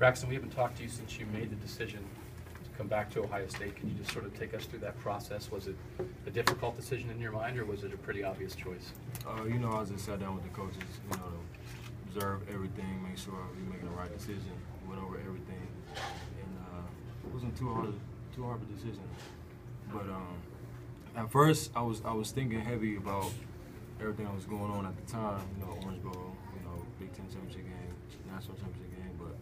Braxton, we haven't talked to you since you made the decision to come back to Ohio State. Can you just sort of take us through that process? Was it a difficult decision in your mind, or was it a pretty obvious choice? You know, I just sat down with the coaches, you know, to observe everything, make sure we're making the right decision, went over everything, and it wasn't too hard of a decision. But at first, I was thinking heavy about everything that was going on at the time, you know, Orange Bowl, you know, Big Ten championship game, national championship game. But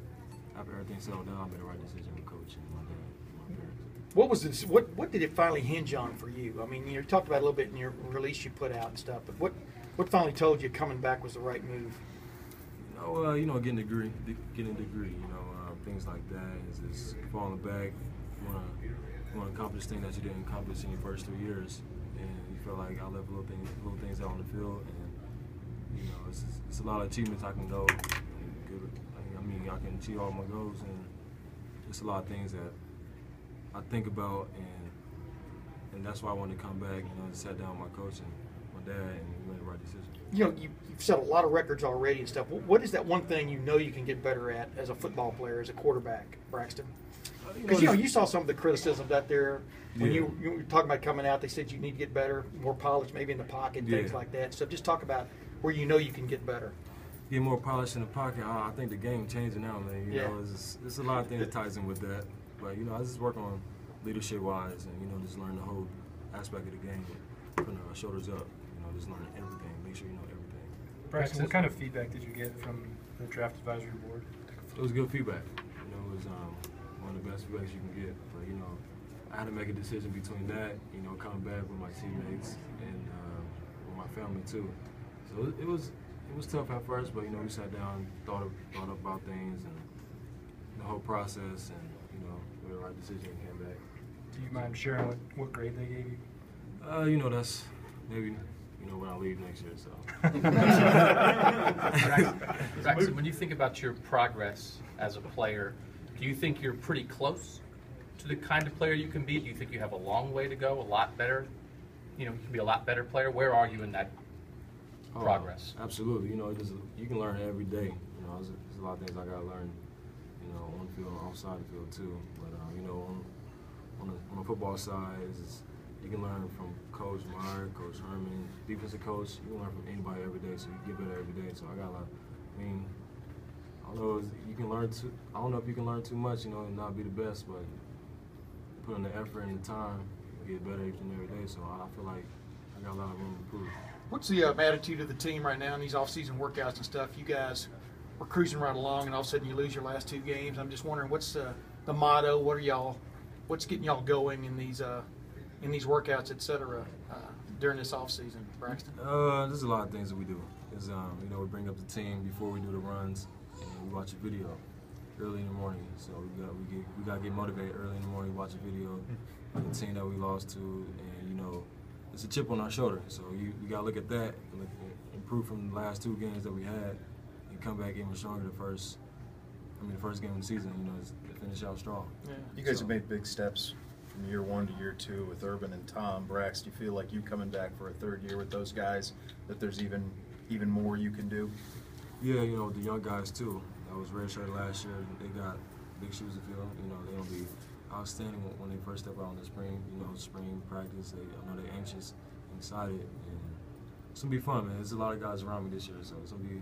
after everything settled down, I made the right decision with coach and my dad and my parents. What was this? What did it finally hinge on for you? I mean, you talked about it a little bit in your release you put out and stuff, but what finally told you coming back was the right move? You know, getting a degree, you know, things like that. Is just falling back. You want to accomplish things that you didn't accomplish in your first 3 years, and you feel like I left little things out on the field, and you know, it's a lot of achievements I can go. I mean, I can achieve all my goals, and it's a lot of things that I think about, and that's why I wanted to come back. You know, sat down with my coach and my dad, and we made the right decision. You know, you've set a lot of records already and stuff. What is that one thing you know you can get better at as a football player, as a quarterback, Braxton? Because you saw some of the criticisms out there when you were talking about coming out. They said you need to get better, more polished, maybe in the pocket, things like that. So just talk about where you know you can get better. Get more polished in the pocket. I think the game changing now, man. You know, it's a lot of things that ties in with that. But you know, I just work on leadership-wise, and you know, just learn the whole aspect of the game, putting our shoulders up. You know, just learning everything. Make sure you know everything. Braxton, what kind of feedback did you get from the draft advisory board? It was good feedback. You know, it was one of the best feedbacks you can get. But you know, I had to make a decision between that, you know, coming back with my teammates and with my family too. So it was tough at first, but you know, we sat down, thought about things and the whole process, and you know, made the right decision and came back. Do you mind sharing what grade they gave you? You know, that's maybe, you know, when I leave next year. So. Braxton, when you think about your progress as a player, do you think you're pretty close to the kind of player you can be? Do you think you have a long way to go, a lot better? You know, you can be a lot better player. Where are you in that progress? Absolutely. You know, you can learn every day. You know, there's a lot of things I got to learn, you know, on the field, outside the field too. But, you know, on the football side, you can learn from Coach Meyer, Coach Herman, defensive coach. You can learn from anybody every day, so you get better every day. So I got a lot. I mean, I don't know if you can learn too much, you know, and not be the best, but put in the effort and the time, you get better each and every day. So I feel like I got a lot of room to improve. What's the attitude of the team right now in these off-season workouts and stuff? You guys were cruising right along, and all of a sudden you lose your last 2 games. I'm just wondering, what's the motto? What's getting y'all going in these workouts, et cetera, during this off-season, Braxton? There's a lot of things that we do. You know, we bring up the team before we do the runs, and we watch a video early in the morning. So we got to get motivated early in the morning, watch a video of the team that we lost to, and you know, it's a chip on our shoulder. So you got to look at that, and improve from the last 2 games that we had, and come back even stronger the first game of the season. You know, to finish out strong. Yeah. You guys have made big steps from year 1 to year 2 with Urban and Tom. Brax, do you feel like you coming back for a 3rd year with those guys, that there's even more you can do? Yeah, you know, the young guys too. I was redshirt last year. They got big shoes to fill. You know, they'll be outstanding when they first step out in the spring. You know, spring practice. I know they're anxious and excited, and it's gonna be fun, man. There's a lot of guys around me this year, so it's gonna be